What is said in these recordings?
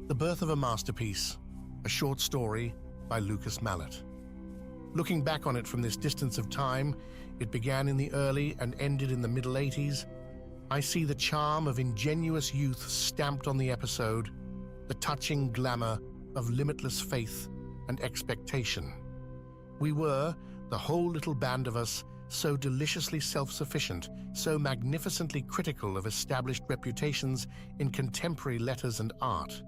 The Birth of a Masterpiece, a short story by Malet. Looking back on it from this distance of time, it began in the early and ended in the middle 80s. I see the charm of ingenuous youth stamped on the episode, the touching glamour of limitless faith and expectation. We were, the whole little band of us, so deliciously self-sufficient, so magnificently critical of established reputations in contemporary letters and art.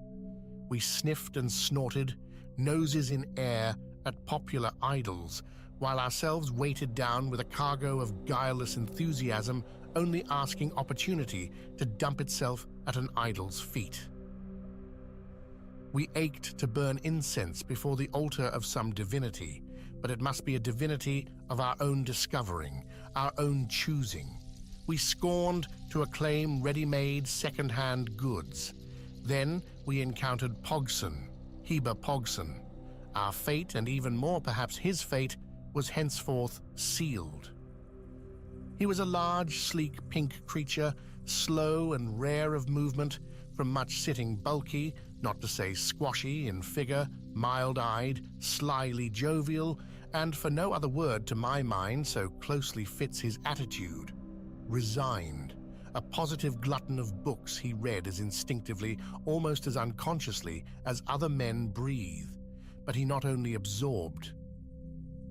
We sniffed and snorted, noses in air, at popular idols, while ourselves weighted down with a cargo of guileless enthusiasm, only asking opportunity to dump itself at an idol's feet. We ached to burn incense before the altar of some divinity, but it must be a divinity of our own discovering, our own choosing. We scorned to acclaim ready-made, second-hand goods. Then we encountered Pogson, Heber Pogson. Our fate, and even more perhaps his fate, was henceforth sealed. He was a large, sleek, pink creature, slow and rare of movement, from much sitting bulky, not to say squashy in figure, mild-eyed, slyly jovial, and for no other word to my mind so closely fits his attitude, resigned. A positive glutton of books he read as instinctively, almost as unconsciously, as other men breathe. But he not only absorbed.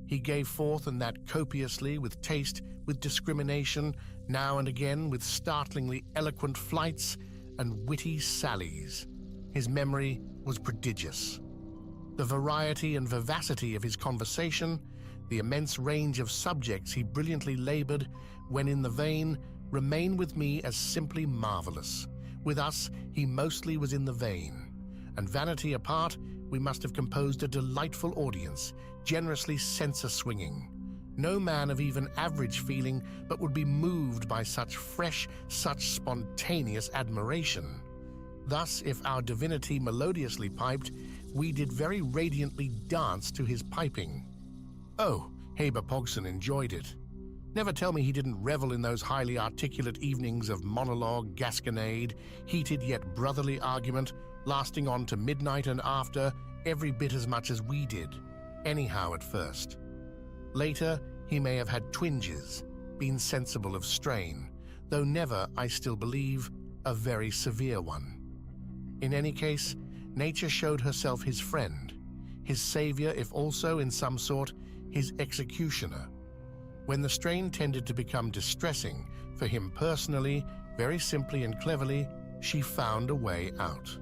He gave forth, and that copiously, with taste, with discrimination, now and again with startlingly eloquent flights and witty sallies. His memory was prodigious. The variety and vivacity of his conversation, the immense range of subjects he brilliantly labored when in the vein, remain with me as simply marvelous. With us, he mostly was in the vein. And vanity apart, we must have composed a delightful audience, generously censer-swinging. No man of even average feeling but would be moved by such fresh, such spontaneous admiration. Thus, if our divinity melodiously piped, we did very radiantly dance to his piping. Oh, Heber Pogson enjoyed it. Never tell me he didn't revel in those highly articulate evenings of monologue, gasconade, heated yet brotherly argument, lasting on to midnight and after, every bit as much as we did, anyhow at first. Later, he may have had twinges, been sensible of strain, though never, I still believe, a very severe one. In any case, nature showed herself his friend, his savior, if also, in some sort, his executioner. When the strain tended to become distressing, for him personally, very simply and cleverly, she found a way out.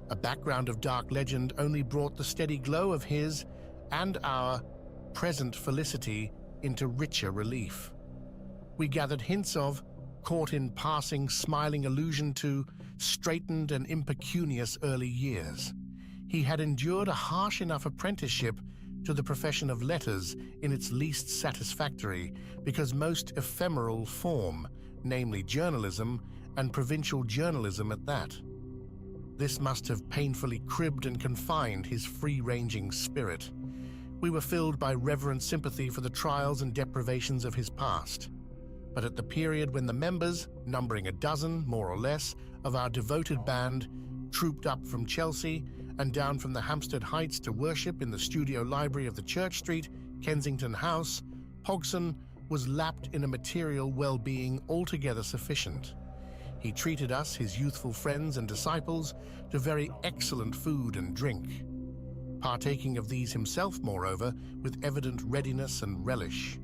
A background of dark legend only brought the steady glow of his and our present felicity into richer relief. We gathered hints of, caught in passing, smiling allusion to, straitened and impecunious early years. He had endured a harsh enough apprenticeship to the profession of letters in its least satisfactory, because most ephemeral form, namely journalism, and provincial journalism at that. This must have painfully cribbed and confined his free-ranging spirit. We were filled by reverent sympathy for the trials and deprivations of his past. But at the period when the members, numbering a dozen, more or less, of our devoted band, trooped up from Chelsea and down from the Hampstead Heights to worship in the studio library of the Church Street, Kensington House, Pogson was lapped in a material well-being altogether sufficient. He treated us, his youthful friends and disciples, to very excellent food and drink, partaking of these himself, moreover, with evident readiness and relish.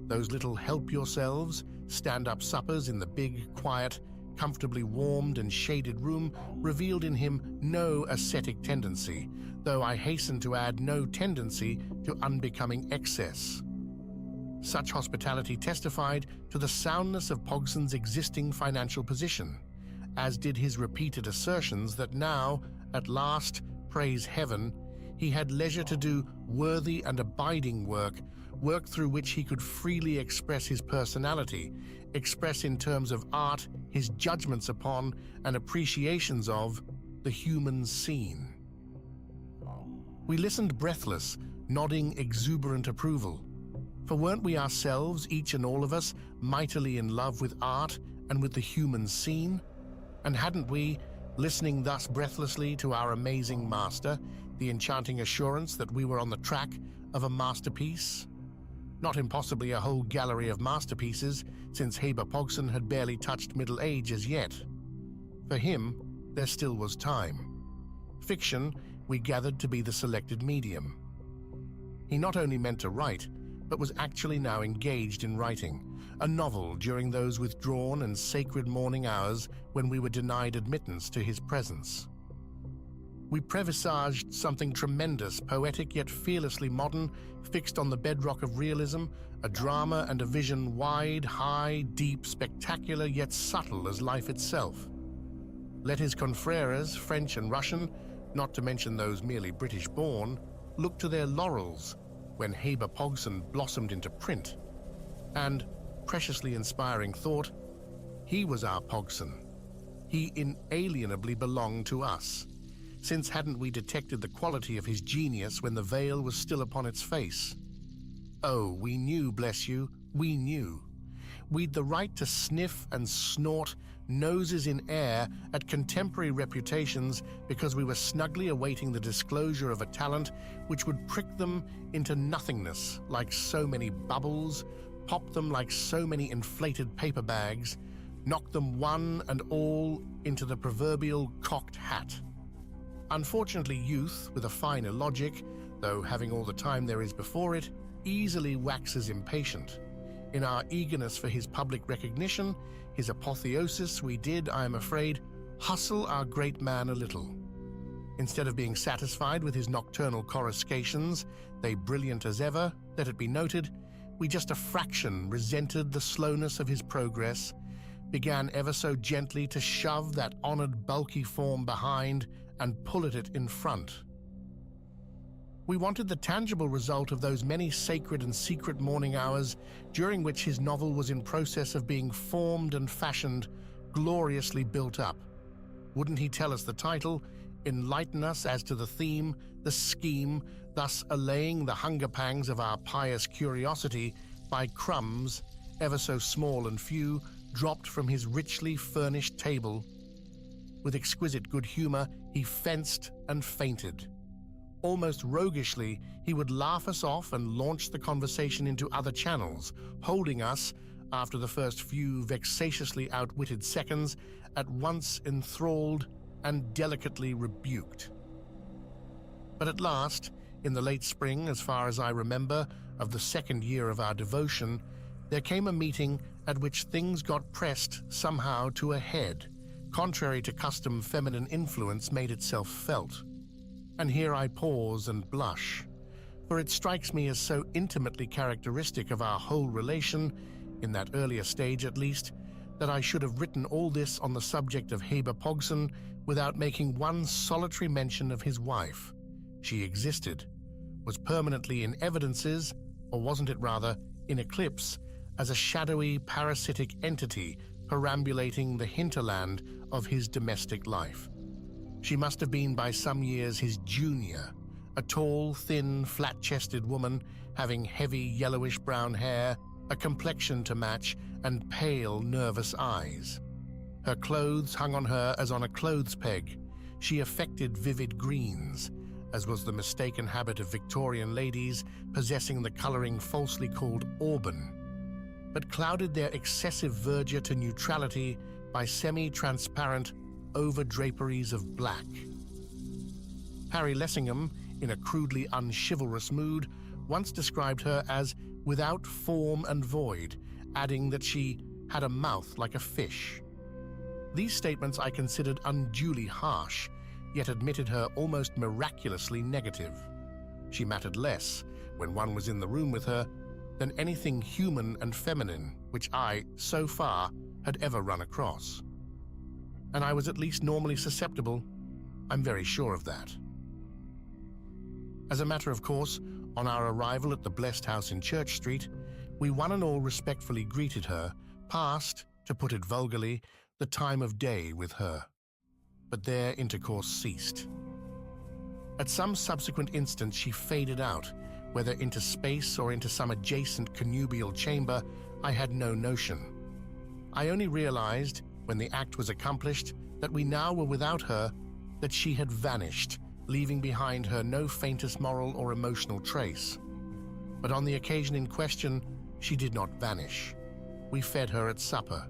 Those little help-yourselves, stand-up suppers in the big, quiet, comfortably warmed and shaded room revealed in him no ascetic tendency, though I hasten to add no tendency to unbecoming excess. Such hospitality testified to the soundness of Pogson's existing financial position, as did his repeated assertions that now, at last, praise heaven, he had leisure to do worthy and abiding work through which he could freely express his personality, express in terms of art his judgments upon and appreciations of the human scene. We listened breathless, nodding exuberant approval. For weren't we ourselves, each and all of us, mightily in love with art and with the human scene? And hadn't we, listening thus breathlessly to our amazing master, the enchanting assurance that we were on the track of a masterpiece. Not impossibly a whole gallery of masterpieces, since Heber Pogson had barely touched middle age as yet. For him, there still was time. Fiction we gathered to be the selected medium. He not only meant to write, but was actually now engaged in writing, a novel during those withdrawn and sacred morning hours when we were denied admittance to his presence. We presaged something tremendous, poetic yet fearlessly modern, fixed on the bedrock of realism, a drama and a vision wide, high, deep, spectacular yet subtle as life itself. Let his confreres, French and Russian, not to mention those merely British-born, look to their laurels when Heber Pogson blossomed into print. And, preciously inspiring thought, he was our Pogson. He inalienably belonged to us, since hadn't we detected the quality of his genius when the veil was still upon its face? Oh, we knew, bless you, we knew. We'd the right to sniff and snort, noses in air, at contemporary reputations because we were snugly awaiting the disclosure of a talent which would prick them into nothingness like so many bubbles, pop them like so many inflated paper bags, knock them one and all into the proverbial cocked hat. Unfortunately, youth, with a finer logic, though having all the time there is before it, easily waxes impatient. In our eagerness for his public recognition, his apotheosis, we did, I am afraid, hustle our great man a little. Instead of being satisfied with his nocturnal coruscations, they brilliant as ever, let it be noted, we just a fraction resented the slowness of his progress, began ever so gently to shove that honored bulky form behind and pull at it in front. We wanted the tangible result of those many sacred and secret morning hours during which his novel was in process of being formed and fashioned, gloriously built up. Wouldn't he tell us the title, enlighten us as to the theme, the scheme, thus allaying the hunger pangs of our pious curiosity by crumbs, ever so small and few, dropped from his richly furnished table? With exquisite good humor, he fenced and feinted. Almost roguishly, he would laugh us off and launch the conversation into other channels, holding us, after the first few vexatiously outwitted seconds, at once enthralled and delicately rebuked. But at last, in the late spring, as far as I remember, of the second year of our devotion, there came a meeting at which things got pressed somehow to a head. Contrary to custom, feminine influence made itself felt. And here I pause and blush, for it strikes me as so intimately characteristic of our whole relation, in that earlier stage at least, that I should have written all this on the subject of Heber Pogson without making one solitary mention of his wife. She existed, was permanently in evidences, or wasn't it rather, in eclipse, as a shadowy parasitic entity perambulating the hinterland of his domestic life. She must have been by some years his junior, a tall, thin, flat-chested woman having heavy yellowish-brown hair, a complexion to match, and pale, nervous eyes. Her clothes hung on her as on a clothes peg. She affected vivid greens, as was the mistaken habit of Victorian ladies possessing the coloring falsely called auburn, but clouded their excessive verdure to neutrality by semi-transparent over-draperies of black. Harry Lessingham, in a crudely unchivalrous mood, once described her as without form and void, adding that she had a mouth like a fish. These statements I considered unduly harsh, yet admitted her almost miraculously negative. She mattered less, when one was in the room with her, than anything human and feminine which I, so far, had ever run across. And I was at least normally susceptible. I'm very sure of that. As a matter of course, on our arrival at the blessed house in Church Street, we one and all respectfully greeted her, passed, to put it vulgarly, the time of day with her. But there intercourse ceased. At some subsequent instant she faded out, whether into space or into some adjacent connubial chamber, I had no notion. I only realized, when the act was accomplished, that we now were without her, that she had vanished, leaving behind her no faintest moral or emotional trace. But on the occasion in question, she did not vanish. We fed her at supper.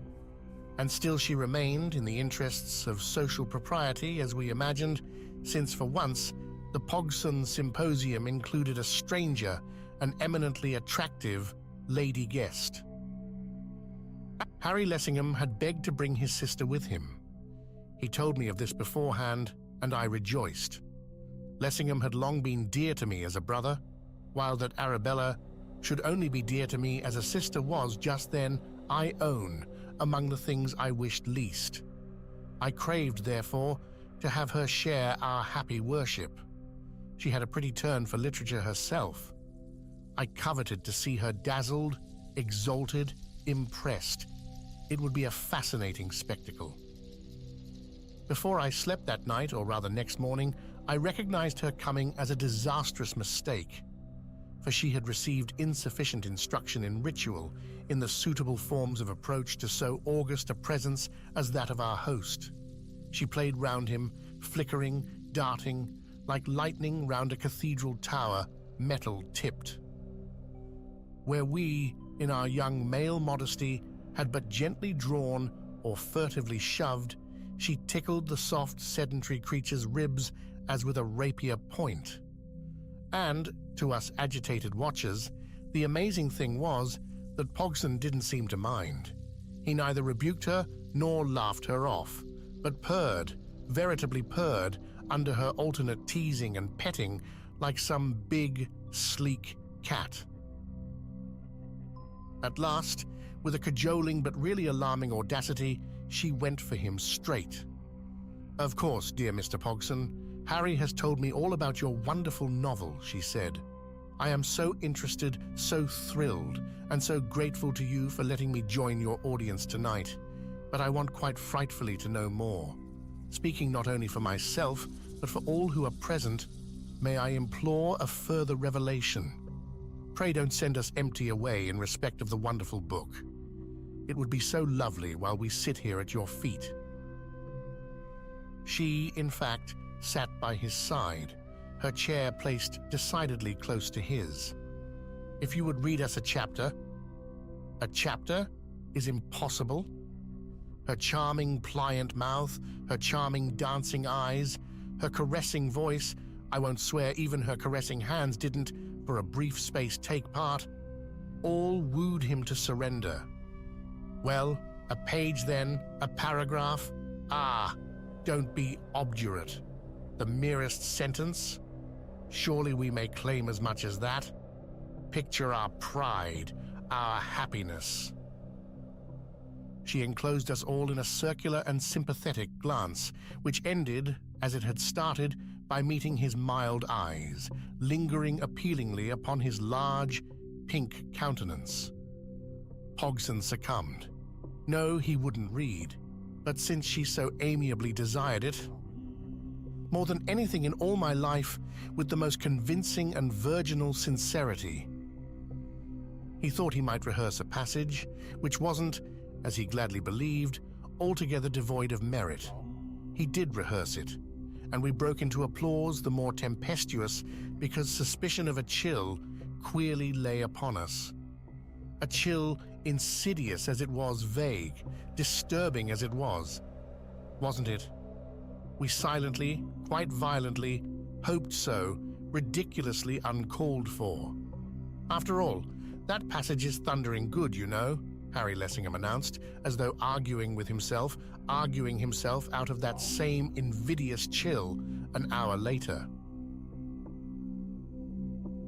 And still she remained, in the interests of social propriety, as we imagined, since for once the Pogson symposium included a stranger, an eminently attractive lady guest. Harry Lessingham had begged to bring his sister with him. He told me of this beforehand, and I rejoiced. Lessingham had long been dear to me as a brother, while that Arabella should only be dear to me as a sister was just then, I own, among the things I wished least. I craved, therefore, to have her share our happy worship. She had a pretty turn for literature herself. I coveted to see her dazzled, exalted, impressed. It would be a fascinating spectacle. Before I slept that night, or rather next morning, I recognized her coming as a disastrous mistake, for she had received insufficient instruction in ritual, in the suitable forms of approach to so august a presence as that of our host. She played round him, flickering, darting, like lightning round a cathedral tower, metal-tipped. Where we, in our young male modesty, had but gently drawn or furtively shoved, she tickled the soft, sedentary creature's ribs as with a rapier point. And, to us agitated watchers, the amazing thing was that Pogson didn't seem to mind. He neither rebuked her nor laughed her off, but purred, veritably purred, under her alternate teasing and petting like some big, sleek cat. At last, with a cajoling but really alarming audacity, she went for him straight. "Of course, dear Mr. Pogson, Harry has told me all about your wonderful novel," she said. "I am so interested, so thrilled, and so grateful to you for letting me join your audience tonight. But I want quite frightfully to know more. Speaking not only for myself, but for all who are present, may I implore a further revelation. Pray don't send us empty away in respect of the wonderful book. It would be so lovely while we sit here at your feet." She, in fact, sat by his side, her chair placed decidedly close to his. "If you would read us a chapter." "A chapter is impossible." Her charming, pliant mouth, her charming, dancing eyes, her caressing voice, I won't swear even her caressing hands didn't, for a brief space, take part, all wooed him to surrender. "Well, a page then, a paragraph? Ah, don't be obdurate. The merest sentence? Surely we may claim as much as that. Picture our pride, our happiness." She enclosed us all in a circular and sympathetic glance, which ended, as it had started, by meeting his mild eyes, lingering appealingly upon his large, pink countenance. Pogson succumbed. No, he wouldn't read, but since she so amiably desired it, more than anything in all my life, with the most convincing and virginal sincerity. He thought he might rehearse a passage, which wasn't, as he gladly believed, altogether devoid of merit. He did rehearse it, and we broke into applause the more tempestuous because suspicion of a chill queerly lay upon us. A chill insidious as it was vague, disturbing as it was. Wasn't it? We silently, quite violently, hoped so, ridiculously uncalled for. "After all, that passage is thundering good, you know," Harry Lessingham announced, as though arguing himself out of that same invidious chill an hour later.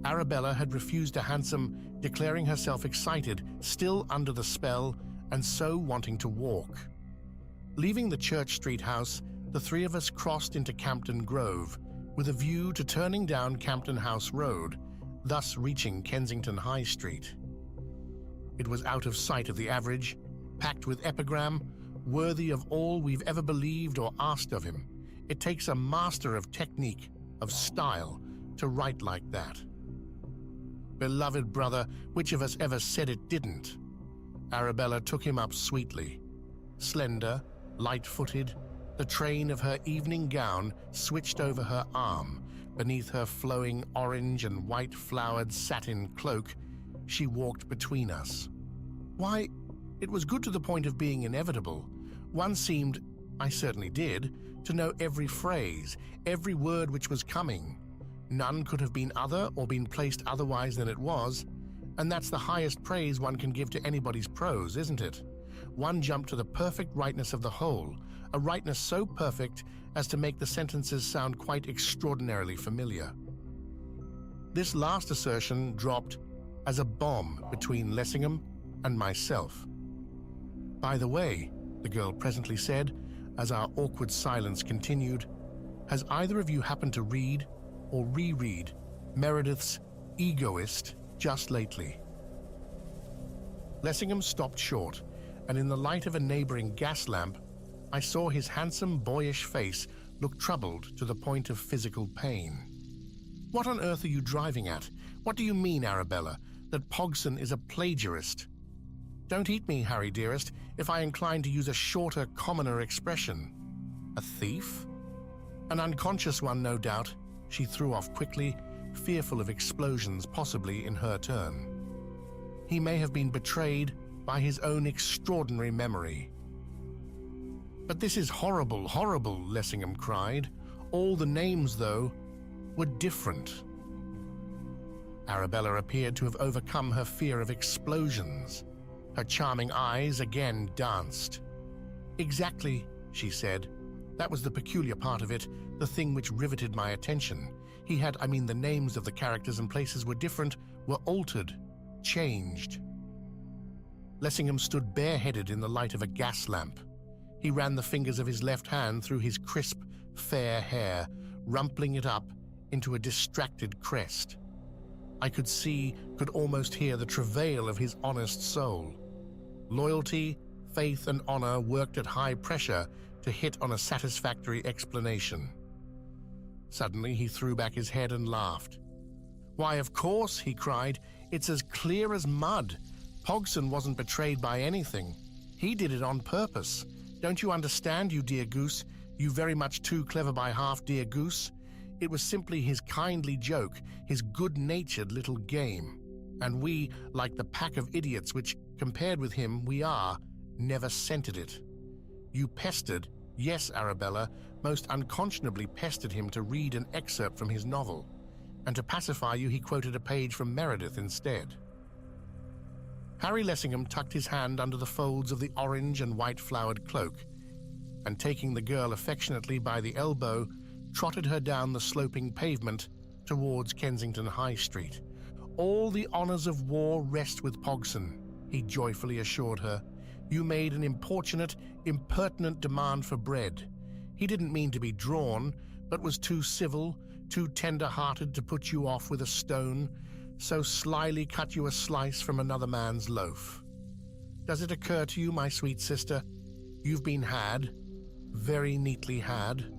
Arabella had refused a hansom, declaring herself excited, still under the spell, and so wanting to walk. Leaving the Church Street house, the three of us crossed into Campden Grove, with a view to turning down Campden House Road, thus reaching Kensington High Street. It was out of sight of the average, packed with epigram, worthy of all we've ever believed or asked of him. It takes a master of technique, of style, to write like that. Beloved brother, which of us ever said it didn't? Arabella took him up sweetly. Slender, light-footed, The train of her evening gown switched over her arm. Beneath her flowing orange and white flowered satin cloak, she walked between us. Why, it was good to the point of being inevitable. One seemed, I certainly did, to know every phrase, every word which was coming. None could have been other or been placed otherwise than it was, and that's the highest praise one can give to anybody's prose, isn't it? One jumped to the perfect rightness of the whole, a rightness so perfect as to make the sentences sound quite extraordinarily familiar. This last assertion dropped as a bomb between Lessingham and myself. "By the way," the girl presently said, as our awkward silence continued, "has either of you happened to read or reread Meredith's Egoist just lately?" Lessingham stopped short, and in the light of a neighboring gas lamp, I saw his handsome, boyish face look troubled to the point of physical pain. "What on earth are you driving at? What do you mean, Arabella, that Pogson is a plagiarist?" "Don't eat me, Harry dearest, if I incline to use a shorter, commoner expression." "A thief?" "An unconscious one, no doubt," she threw off quickly, fearful of explosions possibly in her turn. "He may have been betrayed by his own extraordinary memory." "But this is horrible, horrible," Lessingham cried. "All the names, though, were different." Arabella appeared to have overcome her fear of explosions. Her charming eyes again danced. "Exactly," she said. "That was the peculiar part of it, the thing which riveted my attention. The names of the characters and places were different, were altered, changed." Lessingham stood bareheaded in the light of a gas lamp. He ran the fingers of his left hand through his crisp, fair hair, rumpling it up into a distracted crest. I could almost hear the travail of his honest soul. Loyalty, faith, and honor worked at high pressure to hit on a satisfactory explanation. Suddenly he threw back his head and laughed. "Why, of course," he cried, "it's as clear as mud. Pogson wasn't betrayed by anything. He did it on purpose. Don't you understand, you dear goose? You very much too clever by half, dear goose? It was simply his kindly joke, his good-natured little game. And we, like the pack of idiots which, compared with him, we are, never scented it. You pestered, yes, Arabella, most unconscionably pestered him to read an excerpt from his novel, and to pacify you he quoted a page from Meredith instead." Harry Lessingham tucked his hand under the folds of the orange and white flowered cloak, and taking the girl affectionately by the elbow, trotted her down the sloping pavement towards Kensington High Street. "All the honors of war rest with Pogson," he joyfully assured her. "You made an importunate, impertinent demand for bread. He didn't mean to be drawn, but was too civil, too tender-hearted to put you off with a stone, so slyly cut you a slice from another man's loaf. Does it occur to you, my sweet sister, you've been had, very neatly had?"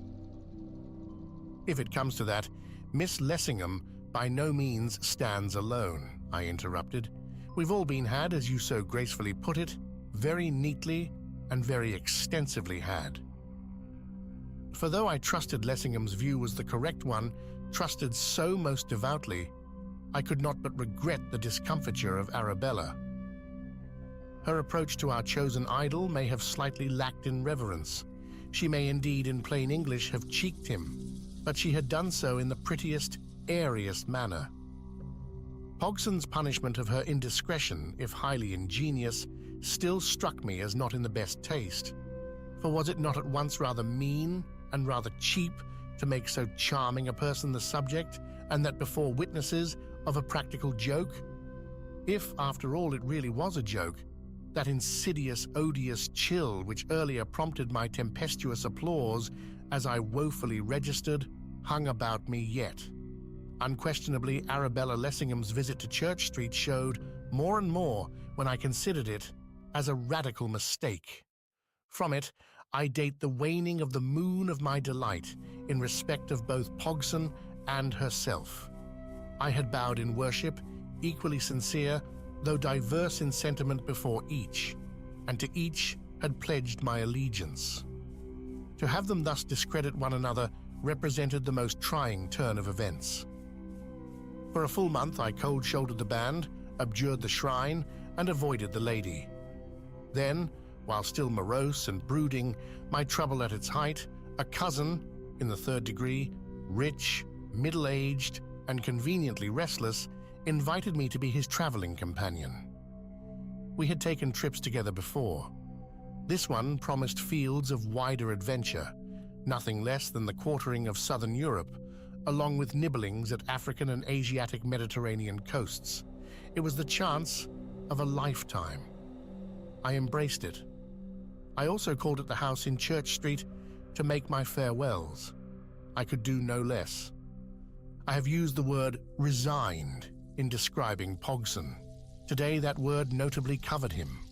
"If it comes to that, Miss Lessingham by no means stands alone," I interrupted. "We've all been had, as you so gracefully put it, very neatly and very extensively had." For though I trusted Lessingham's view was the correct one, trusted so most devoutly, I could not but regret the discomfiture of Arabella. Her approach to our chosen idol may have slightly lacked in reverence. She may indeed, in plain English, have cheeked him, but she had done so in the prettiest, airiest manner. Pogson's punishment of her indiscretion, if highly ingenious, still struck me as not in the best taste. For was it not at once rather mean and rather cheap to make so charming a person the subject, and that before witnesses, of a practical joke? If, after all, it really was a joke, that insidious, odious chill which earlier prompted my tempestuous applause as I woefully registered, hung about me yet. Unquestionably, Arabella Lessingham's visit to Church Street showed, more and more, when I considered it, as a radical mistake. From it, I date the waning of the moon of my delight in respect of both Pogson and herself. I had bowed in worship, equally sincere, though diverse in sentiment before each, and to each had pledged my allegiance. To have them thus discredit one another represented the most trying turn of events. For a full month I cold-shouldered the band, abjured the shrine, and avoided the lady. Then, while still morose and brooding, my trouble at its height, a cousin, in the third degree, rich, middle-aged, and conveniently restless, invited me to be his traveling companion. We had taken trips together before. This one promised fields of wider adventure, nothing less than the quartering of southern Europe, along with nibblings at African and Asiatic Mediterranean coasts. It was the chance of a lifetime. I embraced it. I also called at the house in Church Street to make my farewells. I could do no less. I have used the word resigned in describing Pogson. Today that word notably covered him.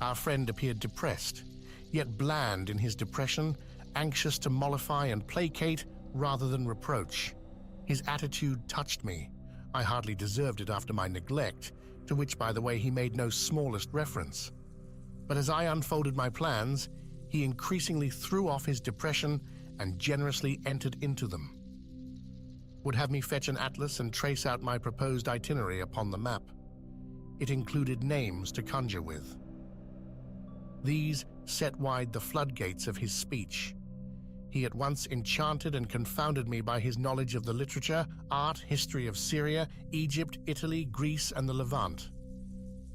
Our friend appeared depressed, yet bland in his depression, anxious to mollify and placate rather than reproach. His attitude touched me. I hardly deserved it after my neglect, to which, by the way, he made no smallest reference. But as I unfolded my plans, he increasingly threw off his depression and generously entered into them. Would have me fetch an atlas and trace out my proposed itinerary upon the map. It included names to conjure with. These set wide the floodgates of his speech. He at once enchanted and confounded me by his knowledge of the literature, art, history of Syria, Egypt, Italy, Greece, and the Levant.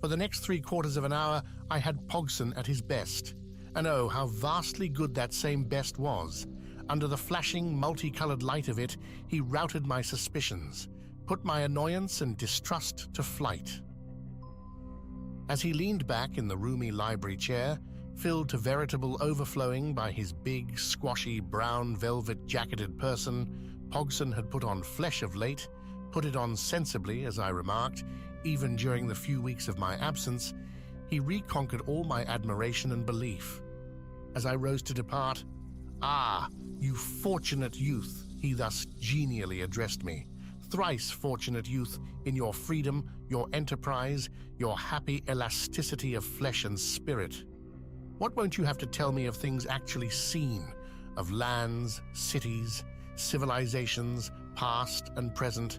For the next 3/4 of an hour, I had Pogson at his best. And oh, how vastly good that same best was. Under the flashing, multicolored light of it, he routed my suspicions, put my annoyance and distrust to flight. As he leaned back in the roomy library chair, filled to veritable overflowing by his big, squashy, brown velvet-jacketed person, Pogson had put on flesh of late, put it on sensibly, as I remarked, even during the few weeks of my absence. He reconquered all my admiration and belief. As I rose to depart, "Ah, you fortunate youth," he thus genially addressed me. "Thrice fortunate youth in your freedom, your enterprise, your happy elasticity of flesh and spirit. What won't you have to tell me of things actually seen, of lands, cities, civilizations, past and present,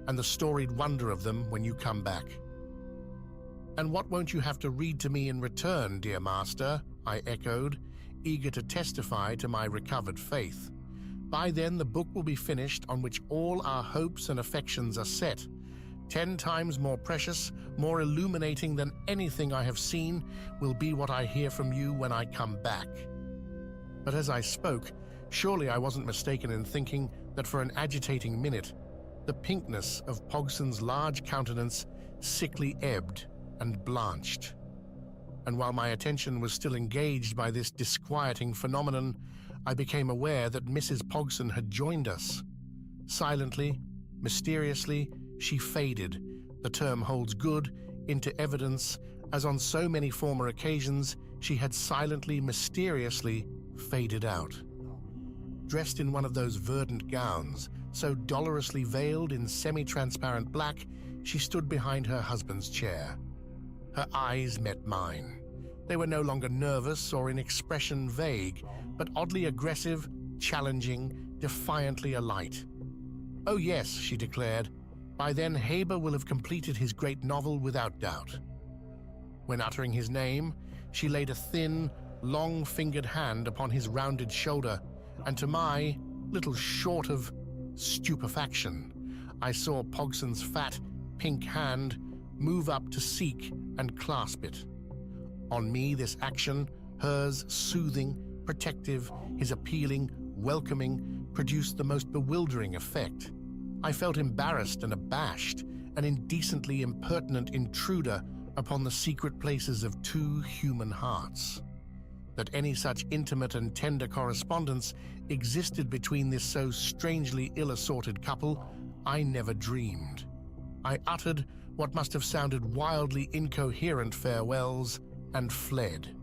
and the storied wonder of them when you come back? And what won't you have to read to me in return, dear master?" I echoed, eager to testify to my recovered faith. "By then the book will be finished on which all our hopes and affections are set. 10 times more precious, more illuminating than anything I have seen will be what I hear from you when I come back." But as I spoke, surely I wasn't mistaken in thinking that for an agitating minute, the pinkness of Pogson's large countenance sickly ebbed and blanched. And while my attention was still engaged by this disquieting phenomenon, I became aware that Mrs. Pogson had joined us. Silently, mysteriously, she faded, the term holds good, into evidence, as on so many former occasions she had silently, mysteriously faded out. Dressed in one of those verdant gowns, so dolorously veiled in semi-transparent black, she stood behind her husband's chair. Her eyes met mine. They were no longer nervous or in expression vague, but oddly aggressive, challenging, defiantly alight. "Oh yes," she declared, "by then Heber will have completed his great novel without doubt." When uttering his name, she laid a thin, long-fingered hand upon his rounded shoulder, and to my, little short of stupefaction, I saw Pogson's fat, pink hand move up to seek and clasp it. On me this action, hers soothing, protective, his appealing, welcoming, produced the most bewildering effect. I felt embarrassed and abashed, an indecently impertinent intruder upon the secret places of 2 human hearts. That any such intimate and tender correspondence existed between this so strangely ill-assorted couple, I never dreamed. I uttered what must have sounded wildly incoherent farewells and fled.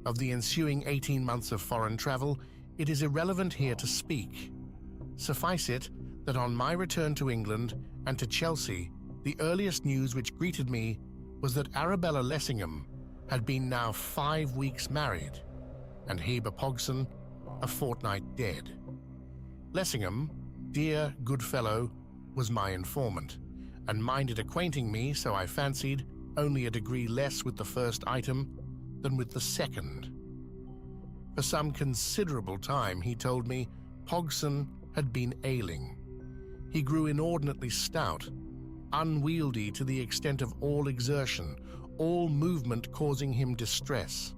Of the ensuing 18 months of foreign travel, it is irrelevant here to speak. Suffice it that on my return to England and to Chelsea, the earliest news which greeted me was that Arabella Lessingham had been now 5 weeks married, and Heber Pogson a fortnight dead. Lessingham, dear good fellow, was my informant, and minded acquainting me, so I fancied, only a degree less with the first item than with the second. For some considerable time, he told me, Pogson had been ailing. He grew inordinately stout, unwieldy to the extent of all exertion, all movement causing him distress.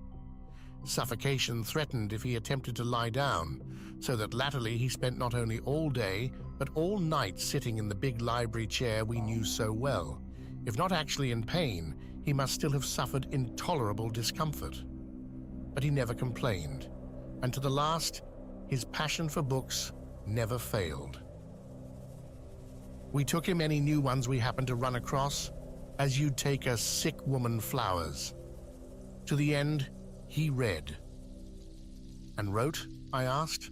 Suffocation threatened if he attempted to lie down, so that latterly he spent not only all day, but all night sitting in the big library chair we knew so well. If not actually in pain, he must still have suffered intolerable discomfort. But he never complained, and to the last, his passion for books never failed. We took him any new ones we happened to run across, as you'd take a sick woman flowers. To the end, he read. And wrote? I asked.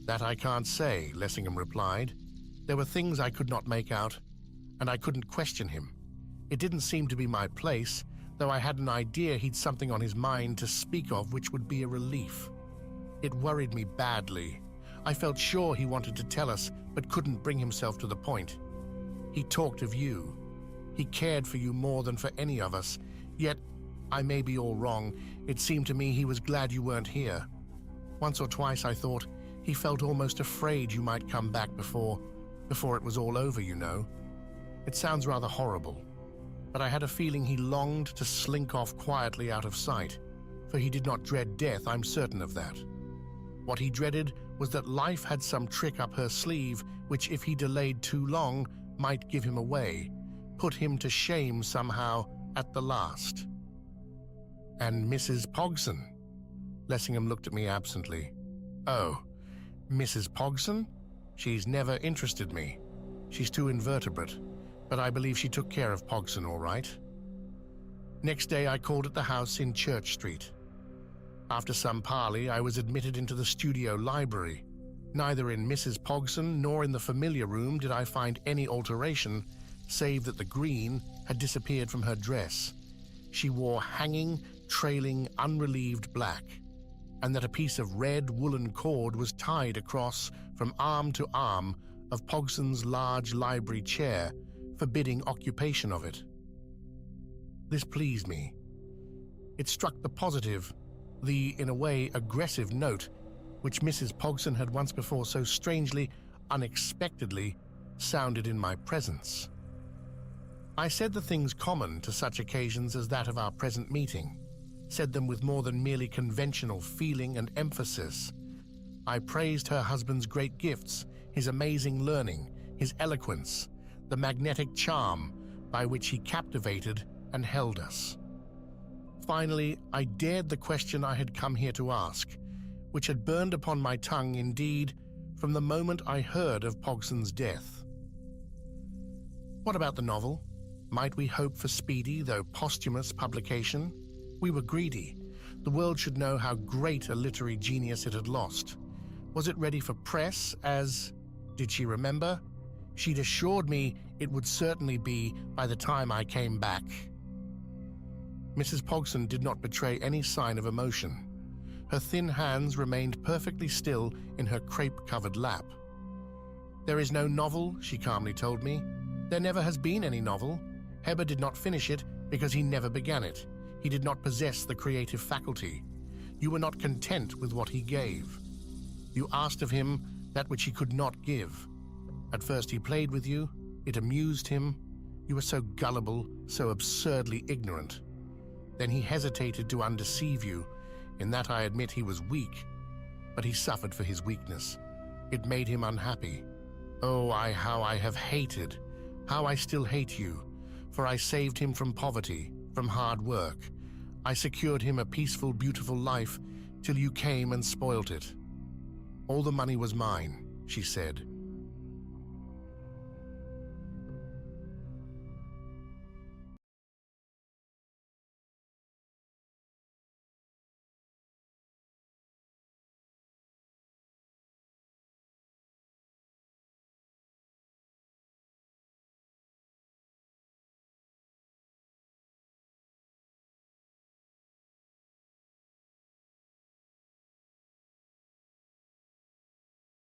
That I can't say, Lessingham replied. There were things I could not make out, and I couldn't question him. It didn't seem to be my place, though I had an idea he'd something on his mind to speak of which would be a relief. It worried me badly. I felt sure he wanted to tell us, but couldn't bring himself to the point. He talked of you. He cared for you more than for any of us, yet, I may be all wrong, it seemed to me he was glad you weren't here. Once or twice I thought he felt almost afraid you might come back before it was all over, you know. It sounds rather horrible, but I had a feeling he longed to slink off quietly out of sight, for he did not dread death, I'm certain of that. What he dreaded was that life had some trick up her sleeve which, if he delayed too long, might give him away, put him to shame somehow at the last. And Mrs. Pogson? Lessingham looked at me absently. Oh, Mrs. Pogson? She's never interested me. She's too invertebrate, but I believe she took care of Pogson all right. Next day I called at the house in Church Street. After some parley, I was admitted into the studio library. Neither in Mrs. Pogson nor in the familiar room did I find any alteration, save that the green had disappeared from her dress. She wore hanging, trailing, unrelieved black, and that a piece of red woolen cord was tied across from arm to arm of Pogson's large library chair, forbidding occupation of it. This pleased me. It struck the positive, the, in a way, aggressive note which Mrs. Pogson had once before so strangely, unexpectedly, sounded in my presence. I said the things common to such occasions as that of our present meeting, said them with more than merely conventional feeling and emphasis. I praised her husband's great gifts, his amazing learning, his eloquence, the magnetic charm by which he captivated and held us. Finally, I dared the question I had come here to ask, which had burned upon my tongue indeed from the moment I heard of Pogson's death. What about the novel? Might we hope for speedy, though posthumous, publication? We were greedy. The world should know how great a literary genius it had lost. Was it ready for press as... Did she remember? She'd assured me it would certainly be by the time I came back. Mrs. Pogson did not betray any sign of emotion. Her thin hands remained perfectly still in her crepe-covered lap. There is no novel, she calmly told me. There never has been any novel. Heber did not finish it because he never began it. He did not possess the creative faculty. You were not content with what he gave. You asked of him that which he could not give. At first he played with you. It amused him. You were so gullible, so absurdly ignorant. Then he hesitated to undeceive you. In that I admit he was weak, but he suffered for his weakness. It made him unhappy. Oh, how I have hated, how I still hate you, for I saved him from poverty, from hard work. I secured him a peaceful, beautiful life till you came and spoilt it. All the money was mine, she said.